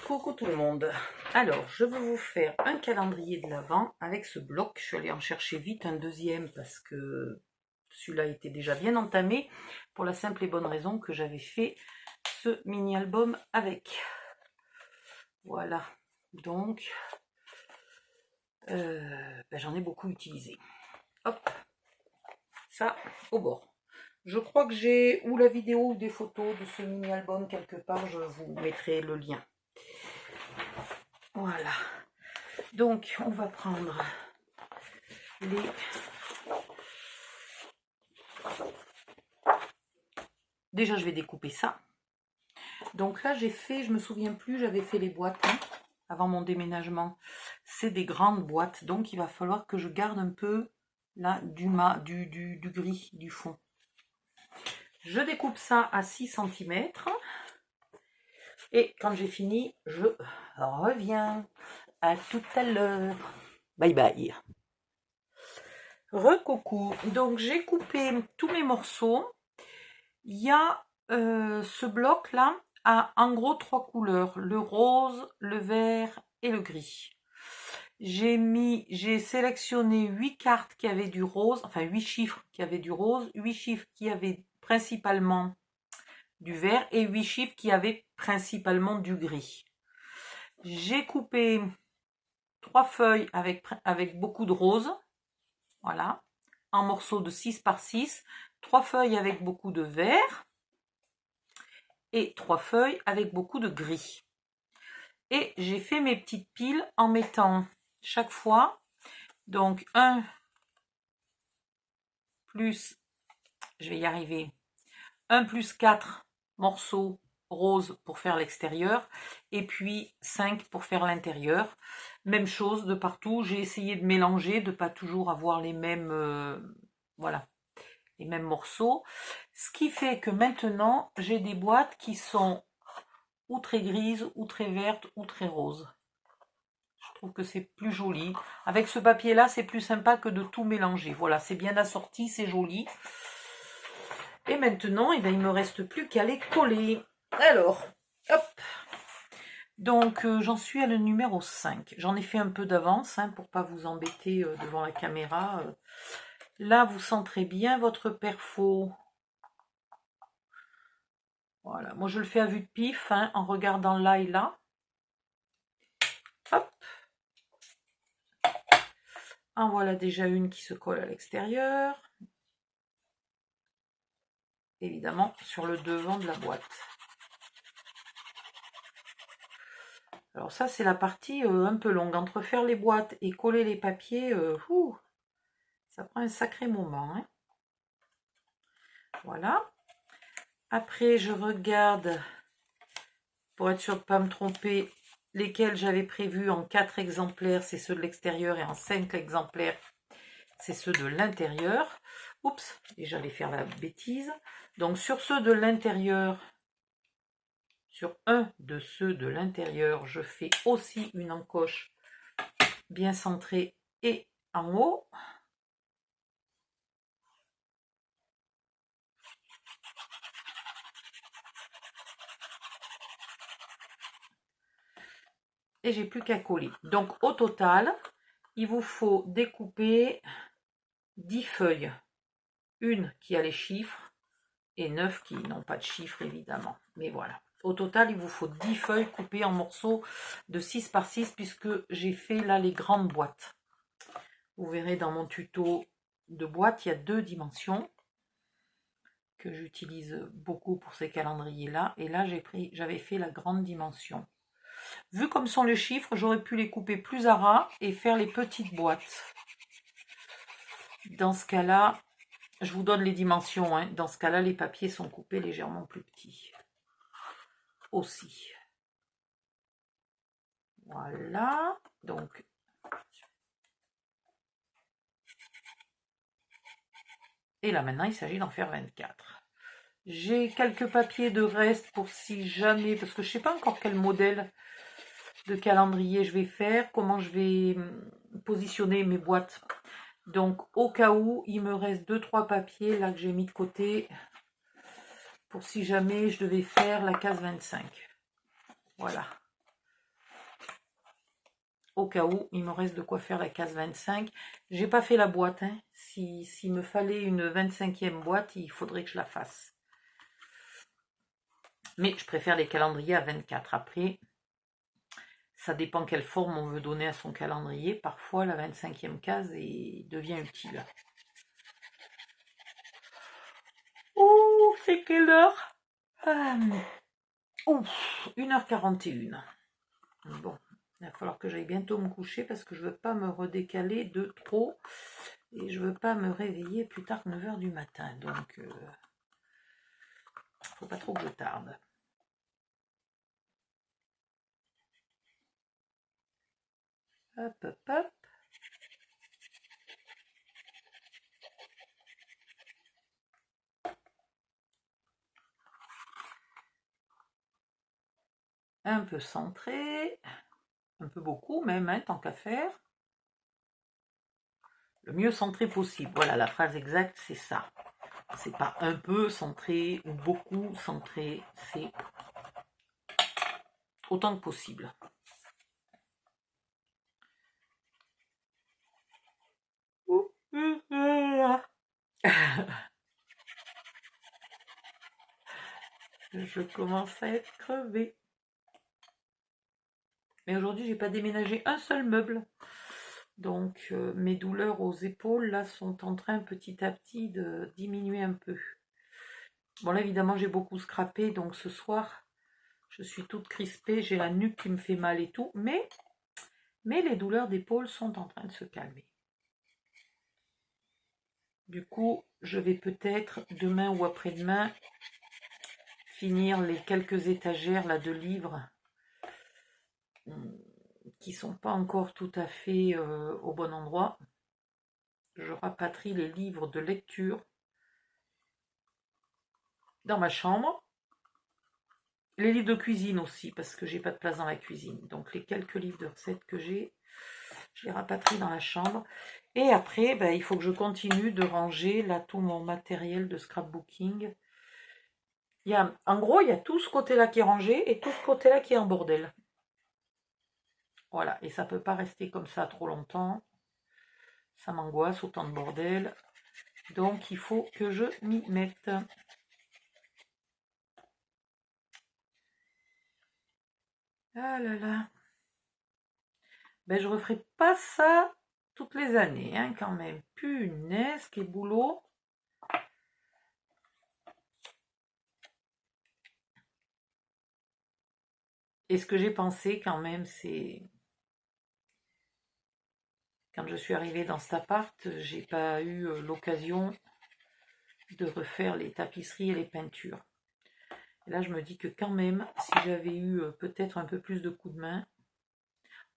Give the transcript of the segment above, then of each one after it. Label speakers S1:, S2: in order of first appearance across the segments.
S1: Coucou tout le monde. Alors, je vais vous faire un calendrier de l'Avent avec ce bloc. Je suis allée en chercher vite un deuxième parce que celui-là était déjà bien entamé pour la simple et bonne raison que j'avais fait ce mini-album avec. Voilà. Donc, j'en ai beaucoup utilisé. Hop, ça au bord. Je crois que j'ai ou la vidéo ou des photos de ce mini-album quelque part. Je vous mettrai le lien. Voilà. Donc, on va prendre les... Déjà, je vais découper ça. Donc là, j'ai fait, je me souviens plus, j'avais fait les boîtes avant mon déménagement. C'est des grandes boîtes, donc il va falloir que je garde un peu là du gris, du fond. Je découpe ça à 6 cm. Et quand j'ai fini, je reviens. À tout à l'heure. Bye bye. Recoucou. Donc j'ai coupé tous mes morceaux. Il y a ce bloc là a en gros 3 couleurs, le rose, le vert et le gris. J'ai sélectionné 8 cartes qui avaient du rose, enfin 8 chiffres qui avaient du rose, 8 chiffres qui avaient principalement du vert et 8 chiffres qui avaient principalement du gris. J'ai coupé 3 feuilles avec beaucoup de rose, voilà, en morceaux de 6 par 6, 3 feuilles avec beaucoup de vert et 3 feuilles avec beaucoup de gris. Et j'ai fait mes petites piles en mettant chaque fois, donc 1 plus, je vais y arriver, 1 plus 4 morceaux roses pour faire l'extérieur, et puis 5 pour faire l'intérieur. Même chose de partout, j'ai essayé de mélanger, de pas toujours avoir les mêmes, voilà, les mêmes morceaux. Ce qui fait que maintenant, j'ai des boîtes qui sont ou très grises, ou très vertes, ou très roses. Je trouve que c'est plus joli. Avec ce papier-là, c'est plus sympa que de tout mélanger. Voilà, c'est bien assorti, c'est joli. Et maintenant, il ne me reste plus qu'à les coller. Alors, hop. Donc, j'en suis à le numéro 5. J'en ai fait un peu d'avance, pour ne pas vous embêter devant la caméra. Là, vous centrez bien votre perfo. Voilà, moi je le fais à vue de pif, en regardant là et là. Hop. En voilà déjà une qui se colle à l'extérieur. Évidemment, sur le devant de la boîte. Alors ça, c'est la partie un peu longue. Entre faire les boîtes et coller les papiers, ça prend un sacré moment. Voilà. Après, je regarde, pour être sûr de ne pas me tromper, lesquels j'avais prévus en 4 exemplaires, c'est ceux de l'extérieur, et en 5 exemplaires, c'est ceux de l'intérieur. Oups, et j'allais faire la bêtise. Donc sur ceux de l'intérieur, sur un de ceux de l'intérieur, je fais aussi une encoche bien centrée et en haut. Et j'ai plus qu'à coller. Donc au total, il vous faut découper 10 feuilles. Une qui a les chiffres et 9 qui n'ont pas de chiffres évidemment. Mais voilà. Au total, il vous faut 10 feuilles coupées en morceaux de 6 par 6 puisque j'ai fait là les grandes boîtes. Vous verrez dans mon tuto de boîte, il y a 2 dimensions que j'utilise beaucoup pour ces calendriers-là. Et là, j'avais fait la grande dimension. Vu comme sont les chiffres, j'aurais pu les couper plus à ras et faire les petites boîtes. Dans ce cas-là, je vous donne les dimensions. Dans ce cas-là, les papiers sont coupés légèrement plus petits. Aussi. Voilà. Donc, et là maintenant, il s'agit d'en faire 24. J'ai quelques papiers de reste pour si jamais, parce que je ne sais pas encore quel modèle de calendrier je vais faire, comment je vais positionner mes boîtes. Donc au cas où, il me reste 2-3 papiers là que j'ai mis de côté pour si jamais je devais faire la case 25. Voilà. au cas où il me reste de quoi faire la case 25. J'ai pas fait la boîte, hein. S'il me fallait une 25e boîte, il faudrait que je la fasse. Mais je préfère les calendriers à 24. Après, ça dépend quelle forme on veut donner à son calendrier. Parfois, la 25e case devient utile. Oh, c'est quelle heure? 1h41. Bon, il va falloir que j'aille bientôt me coucher parce que je ne veux pas me redécaler de trop. Et je ne veux pas me réveiller plus tard que 9h du matin. Donc, faut pas trop que je tarde. Hop, hop, hop. Un peu centré. Un peu beaucoup même, hein, tant qu'à faire. Le mieux centré possible. Voilà, la phrase exacte, c'est ça. C'est pas un peu centré ou beaucoup centré, c'est autant que possible. Je commence à être crevée. Mais aujourd'hui, j'ai pas déménagé un seul meuble. Donc mes douleurs aux épaules là sont en train petit à petit de diminuer un peu. Bon là évidemment j'ai beaucoup scrappé, donc ce soir je suis toute crispée, j'ai la nuque qui me fait mal et tout, mais les douleurs d'épaule sont en train de se calmer. Du coup je vais peut-être demain ou après-demain finir les quelques étagères là de livres qui sont pas encore tout à fait au bon endroit. Je rapatrie les livres de lecture dans ma chambre. Les livres de cuisine aussi, parce que j'ai pas de place dans la cuisine. Donc les quelques livres de recettes que j'ai, je les rapatrie dans la chambre. Et après, ben, il faut que je continue de ranger là tout mon matériel de scrapbooking. En gros, il y a tout ce côté-là qui est rangé et tout ce côté-là qui est en bordel. Voilà, et ça peut pas rester comme ça trop longtemps. Ça m'angoisse, autant de bordel. Donc il faut que je m'y mette. Ah là là. Ben je referai pas ça toutes les années, hein, quand même. Punaise, quel boulot. Et ce que j'ai pensé quand même, c'est quand je suis arrivée dans cet appart, j'ai pas eu l'occasion de refaire les tapisseries et les peintures. Et là, je me dis que quand même, si j'avais eu peut-être un peu plus de coups de main.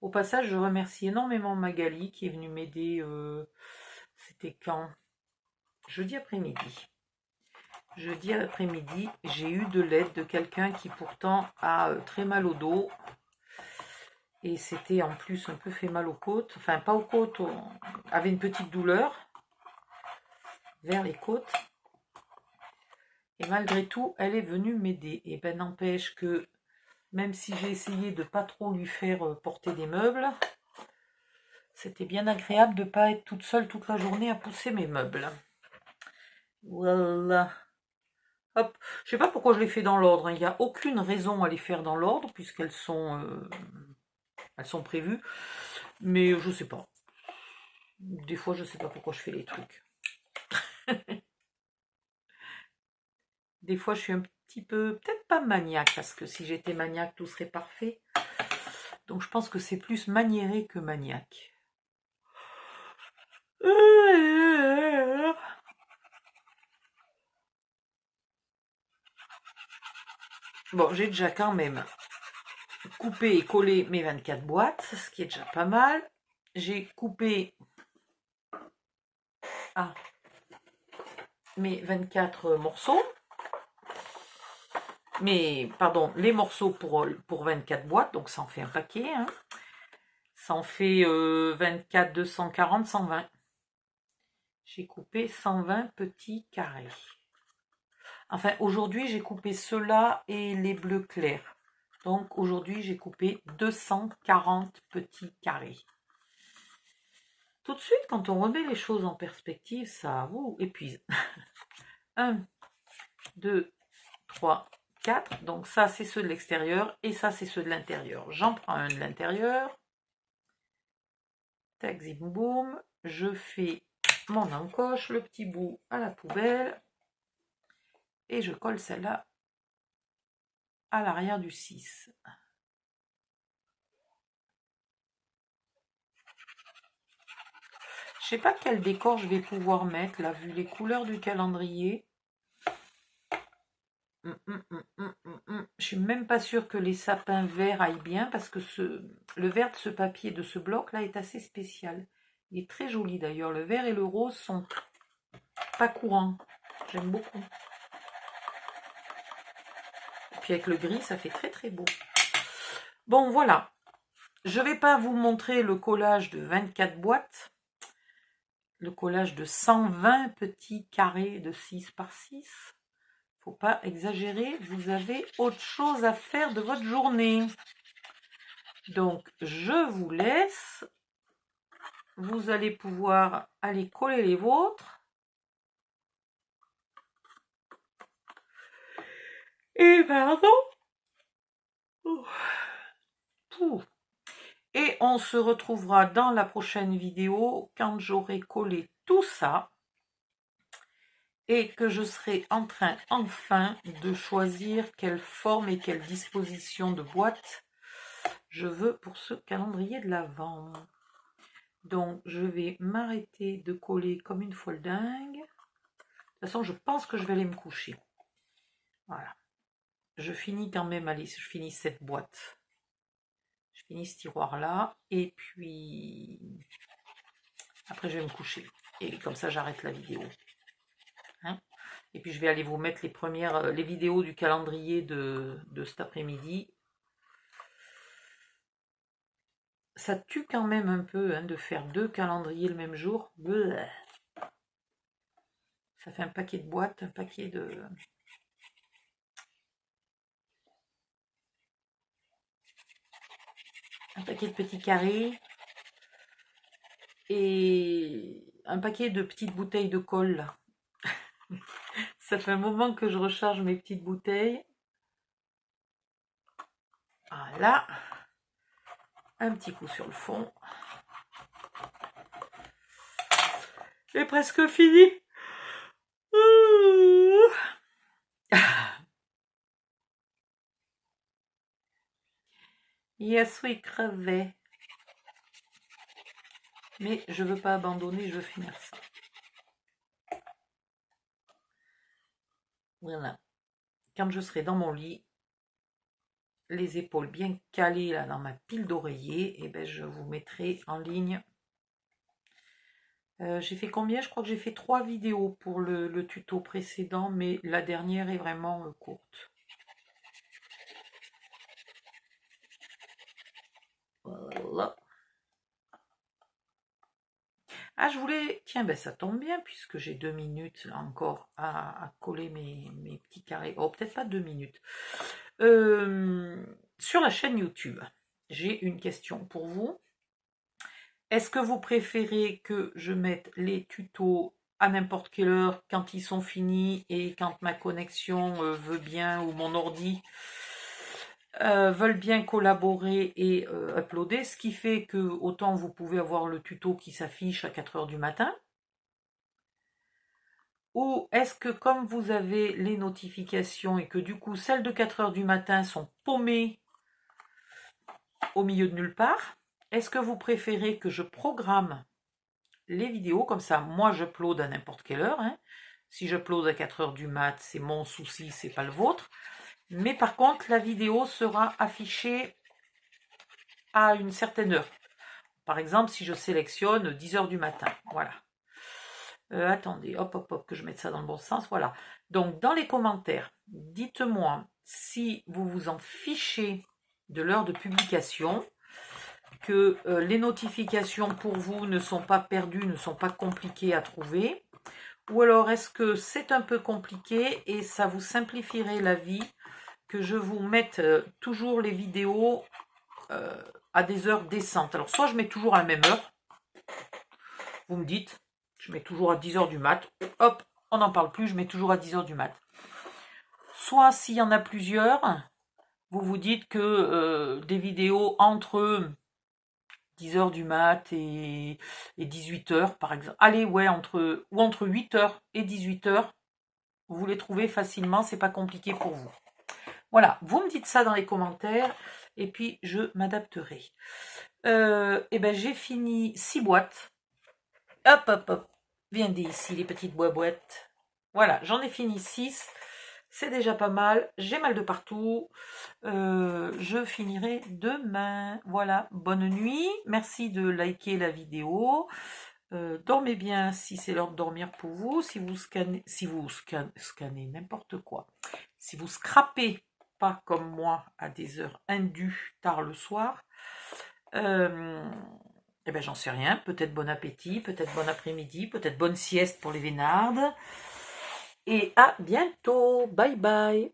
S1: Au passage, je remercie énormément Magali qui est venue m'aider. C'était quand? Jeudi après-midi. Jeudi après-midi, j'ai eu de l'aide de quelqu'un qui pourtant a très mal au dos. Et c'était en plus un peu fait mal aux côtes. Enfin, pas aux côtes, avait une petite douleur vers les côtes. Et malgré tout, elle est venue m'aider. Et ben n'empêche que, même si j'ai essayé de pas trop lui faire porter des meubles, c'était bien agréable de ne pas être toute seule toute la journée à pousser mes meubles. Voilà. Hop. Je sais pas pourquoi je les fais dans l'ordre. Il n'y a aucune raison à les faire dans l'ordre, puisqu'elles sont, prévues. Mais je sais pas. Des fois, je sais pas pourquoi je fais les trucs. Des fois, je suis un petit peu, peut-être pas maniaque, parce que si j'étais maniaque, tout serait parfait. Donc, je pense que c'est plus maniéré que maniaque. Bon, j'ai déjà quand même coupé et collé mes 24 boîtes, ce qui est déjà pas mal. J'ai coupé mes 24 morceaux. Les morceaux pour 24 boîtes, donc ça en fait un paquet. Hein. Ça en fait 24, 240, 120. J'ai coupé 120 petits carrés. Enfin, aujourd'hui, j'ai coupé ceux-là et les bleus clairs. Donc aujourd'hui, j'ai coupé 240 petits carrés. Tout de suite, quand on remet les choses en perspective, ça vous épuise. 1, 2, 3, 4. Donc ça, c'est ceux de l'extérieur et ça, c'est ceux de l'intérieur. J'en prends un de l'intérieur. Tac, zim, boum. Je fais mon encoche, le petit bout à la poubelle. Et je colle celle-là à l'arrière du 6. Je sais pas quel décor je vais pouvoir mettre, là, vu les couleurs du calendrier. Je suis même pas sûre que les sapins verts aillent bien, parce que le vert de ce papier, de ce bloc-là, est assez spécial. Il est très joli d'ailleurs. Le vert et le rose sont pas courants. J'aime beaucoup. Et puis avec le gris, ça fait très très beau. Bon, voilà. Je vais pas vous montrer le collage de 24 boîtes. Le collage de 120 petits carrés de 6 par 6. Faut pas exagérer, vous avez autre chose à faire de votre journée. Donc, je vous laisse. Vous allez pouvoir aller coller les vôtres. Et pardon. Et on se retrouvera dans la prochaine vidéo quand j'aurai collé tout ça. Et que je serai en train enfin de choisir quelle forme et quelle disposition de boîte je veux pour ce calendrier de l'Avent. Donc je vais m'arrêter de coller comme une folle dingue. De toute façon, je pense que je vais aller me coucher. Voilà. Je finis quand même, allez, je finis cette boîte. Je finis ce tiroir-là. Et puis après, je vais me coucher. Et comme ça, j'arrête la vidéo. Hein? Et puis je vais aller vous mettre les vidéos du calendrier de cet après-midi. Ça tue quand même un peu, hein, de faire 2 calendriers le même jour. Bleh. Ça fait un paquet de boîtes, un paquet de petits carrés. Et un paquet de petites bouteilles de colle, là. Ça fait un moment que je recharge mes petites bouteilles. Voilà. Un petit coup sur le fond. C'est presque fini. Yes, oui, crevé. Mais je veux pas abandonner, je veux finir ça. Voilà. Quand je serai dans mon lit, les épaules bien calées là dans ma pile d'oreillers, et ben je vous mettrai en ligne. J'ai fait combien? Je crois que j'ai fait 3 vidéos pour le tuto précédent, mais la dernière est vraiment courte. Voilà. Ah, je voulais... Tiens, ben ça tombe bien, puisque j'ai 2 minutes là, encore à coller mes petits carrés. Oh, peut-être pas 2 minutes. Sur la chaîne YouTube, j'ai une question pour vous. Est-ce que vous préférez que je mette les tutos à n'importe quelle heure, quand ils sont finis et quand ma connexion veut bien, ou mon ordi veulent bien collaborer et uploader, ce qui fait que autant vous pouvez avoir le tuto qui s'affiche à 4 heures du matin, ou est-ce que comme vous avez les notifications et que du coup celles de 4 heures du matin sont paumées au milieu de nulle part, est-ce que vous préférez que je programme les vidéos comme ça? Moi j'upload à n'importe quelle heure, hein. Si j'upload à 4 heures du mat, c'est mon souci, c'est pas le vôtre. Mais par contre, la vidéo sera affichée à une certaine heure. Par exemple, si je sélectionne 10 heures du matin, voilà. Attendez, hop, hop, hop, que je mette ça dans le bon sens, voilà. Donc, dans les commentaires, dites-moi si vous vous en fichez de l'heure de publication, que les notifications pour vous ne sont pas perdues, ne sont pas compliquées à trouver, ou alors est-ce que c'est un peu compliqué et ça vous simplifierait la vie que je vous mette toujours les vidéos à des heures décentes. Alors, soit je mets toujours à la même heure, vous me dites, je mets toujours à 10h du mat, hop, on n'en parle plus, je mets toujours à 10h du mat. Soit s'il y en a plusieurs, vous vous dites que des vidéos entre 10h du mat et 18h par exemple. Allez, ouais, entre 8h et 18h, vous les trouvez facilement, c'est pas compliqué pour vous. Voilà, vous me dites ça dans les commentaires et puis je m'adapterai. Et ben j'ai fini 6 boîtes. Hop, hop, hop. Viens ici les petites boîtes. Voilà, j'en ai fini 6. C'est déjà pas mal. J'ai mal de partout. Je finirai demain. Voilà, bonne nuit. Merci de liker la vidéo. Dormez bien si c'est l'heure de dormir pour vous. Si vous scannez n'importe quoi. Si vous scrapez pas comme moi à des heures indues tard le soir. Eh ben j'en sais rien. Peut-être bon appétit, peut-être bon après-midi, peut-être bonne sieste pour les vénardes. Et à bientôt. Bye bye.